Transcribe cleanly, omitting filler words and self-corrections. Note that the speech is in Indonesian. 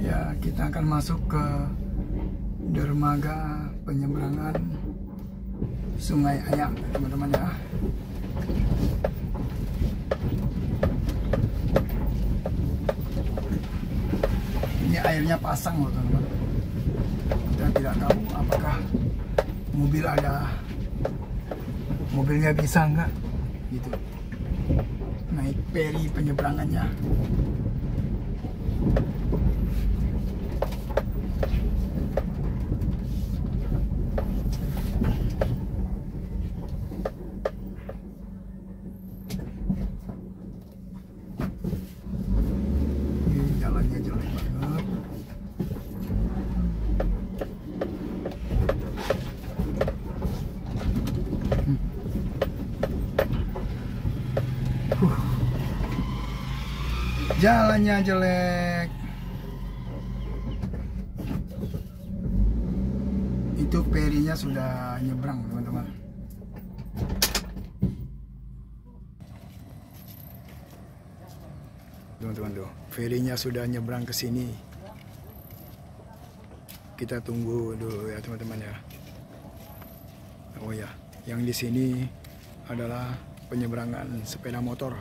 Ya, kita akan masuk ke dermaga penyeberangan Sungai Ayam, teman-teman ya. Ini airnya pasang loh, teman-teman. Kita tidak tahu apakah mobilnya bisa nggak gitu naik peri penyeberangannya. Ini jalannya jelek banget. Jalannya jelek. Itu perinya sudah nyebrang, teman-teman. Teman-teman tuh, ferinya sudah nyebrang ke sini. Kita tunggu dulu ya, teman-teman ya. Oh ya, yang di sini adalah penyeberangan sepeda motor.